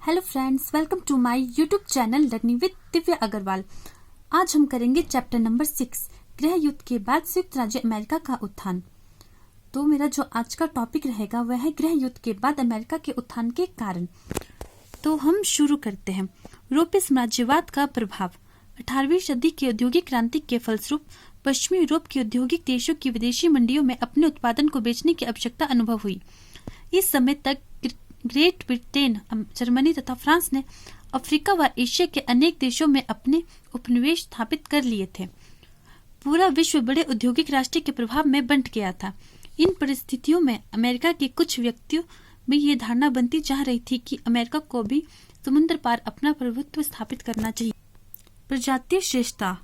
Hello friends, welcome to my YouTube channel learning with Divya Agrawal. आज हम करेंगे चैप्टर नंबर 6 गृह युद्ध के बाद संयुक्त राज्य अमेरिका का उत्थान। तो मेरा जो आज का टॉपिक रहेगा वह है गृह युद्ध के बाद अमेरिका के उत्थान के कारण। तो हम शुरू करते हैं। यूरोपीय साम्राज्यवाद का प्रभाव। 18वीं सदी की औद्योगिक क्रांति के फलस्वरूप पश्चिमी यूरोप के औद्योगिक देशों की विदेशी मंडियों में अपने उत्पादन को बेचने की आवश्यकता अनुभव हुई। इस समय तक ग्रेट ब्रिटेन, जर्मनी तथा फ्रांस ने अफ्रीका व एशिया के अनेक देशों में अपने उपनिवेश स्थापित कर लिए थे। पूरा विश्व बड़े औद्योगिक राष्ट्र के प्रभाव में बंट गया था। इन परिस्थितियों में अमेरिका के कुछ व्यक्तियों में ये धारणा बनती जा रही थी कि अमेरिका को भी समुद्र पार अपना प्रभुत्व स्थापित करना चाहिए। प्रजातीय श्रेष्ठता।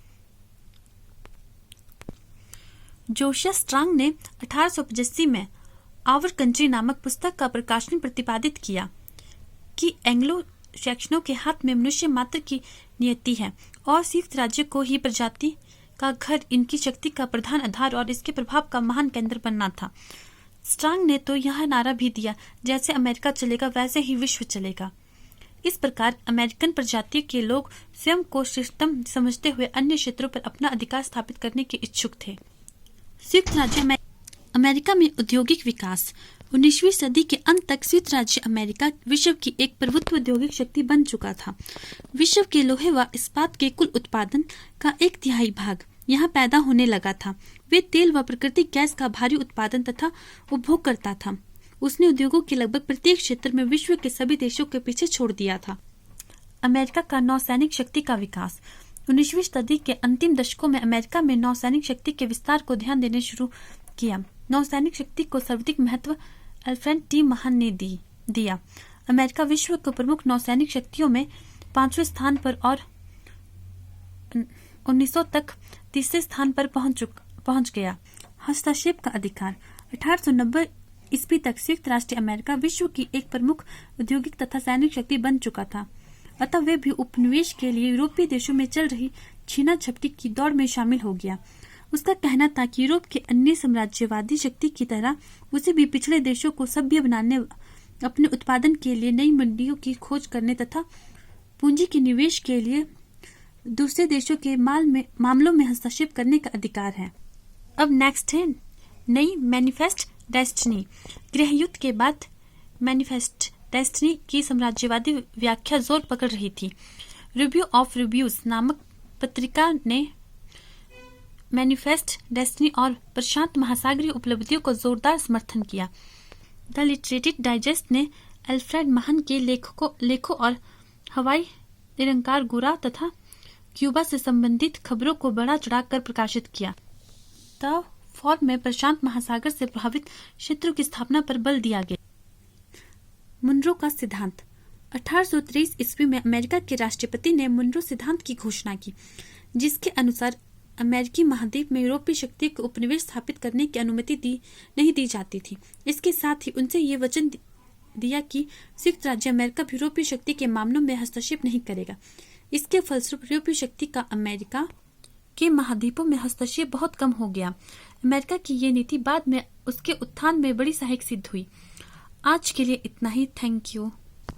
जोशियस स्ट्रांग ने 1885 में आवर कंट्री नामक पुस्तक का प्रकाशन प्रतिपादित किया कि एंग्लो सैक्सनों के हाथ में मनुष्य मात्र की नियति है और संयुक्त राज्य को ही प्रजाति का घर, इनकी शक्ति का प्रधान आधार और इसके प्रभाव का महान केंद्र बनना था। स्ट्रांग ने तो यह नारा भी दिया, जैसे अमेरिका चलेगा वैसे ही विश्व चलेगा। इस प्रकार अमेरिकन प्रजाति के लोग स्वयं को श्रेष्ठतम समझते हुए अन्य क्षेत्रों पर अपना अधिकार स्थापित करने के इच्छुक थे। संयुक्त राज्य अमेरिका में औद्योगिक विकास। 19वीं सदी के अंत तक संयुक्त राज्य अमेरिका विश्व की एक प्रभुत्व औद्योगिक शक्ति बन चुका था। विश्व के लोहे व इस्पात के कुल उत्पादन का 1/3 भाग यहाँ पैदा होने लगा था। वे तेल व प्राकृतिक गैस का भारी उत्पादन तथा उपभोग करता था। उसने उद्योगों के लगभग प्रत्येक क्षेत्र में विश्व के सभी देशों के पीछे छोड़ दिया था। अमेरिका का नौसैनिक शक्ति का विकास। 19वीं सदी के अंतिम दशकों में अमेरिका में नौसैनिक शक्ति के विस्तार को ध्यान देने शुरू किया। नौसैनिक शक्ति को सर्वाधिक महत्व अल्फ्रेड टी महान ने दिया। अमेरिका विश्व के प्रमुख नौसैनिक शक्तियों में 5वें स्थान पर और 1900 तक 3रे स्थान पर पहुंच गया। हस्तक्षेप का अधिकार। 1890 ईस्वी तक संयुक्त राष्ट्र अमेरिका विश्व की एक प्रमुख औद्योगिक तथा सैनिक शक्ति बन चुका था। अतः वे भी उपनिवेश के लिए यूरोपीय देशों में चल रही छीना झपटी की दौड़ में शामिल हो गया। उसका कहना था कि यूरोप के अन्य साम्राज्यवादी शक्ति की तरह उसे भी पिछड़े देशों को सभ्य बनाने, अपने उत्पादन के लिए नई मंडियों की खोज करने तथा पूंजी के निवेश के लिए दूसरे देशों के मामलों में हस्तक्षेप करने का अधिकार है। अब नेक्स्ट है नई मैनिफेस्ट डेस्टिनी। गृह युद्ध के बाद मैनिफेस्ट डेस्टिनी की साम्राज्यवादी व्याख्या जोर पकड़ रही थी। रिव्यू ऑफ रिव्यूज नामक पत्रिका ने मैनिफेस्ट डेस्टिनी और प्रशांत महासागरीय उपलब्धियों को जोरदार समर्थन किया। द लिटरेचर डाइजेस्ट ने अल्फ्रेड महान के लेखों और हवाई निरंकार गुरा तथा क्यूबा से संबंधित खबरों को बढ़ा चढ़ाकर प्रकाशित किया। द फॉर्म में प्रशांत महासागर से प्रभावित क्षेत्रों की स्थापना पर बल दिया गया। मुनरो का सिद्धांत। 1823 ईस्वी में अमेरिका के राष्ट्रपति ने मुनरो सिद्धांत की घोषणा की, जिसके अनुसार अमेरिकी महाद्वीप में यूरोपीय शक्ति को उपनिवेश स्थापित करने की अनुमति नहीं दी जाती थी। इसके साथ ही उनसे ये वचन दिया कि संयुक्त राज्य अमेरिका भी यूरोपीय शक्ति के मामलों में हस्तक्षेप नहीं करेगा। इसके फलस्वरूप यूरोपीय शक्ति का अमेरिका के महाद्वीपों में हस्तक्षेप बहुत कम हो गया। अमेरिका की ये नीति बाद में उसके उत्थान में बड़ी सहायक सिद्ध हुई। आज के लिए इतना ही। Thank you.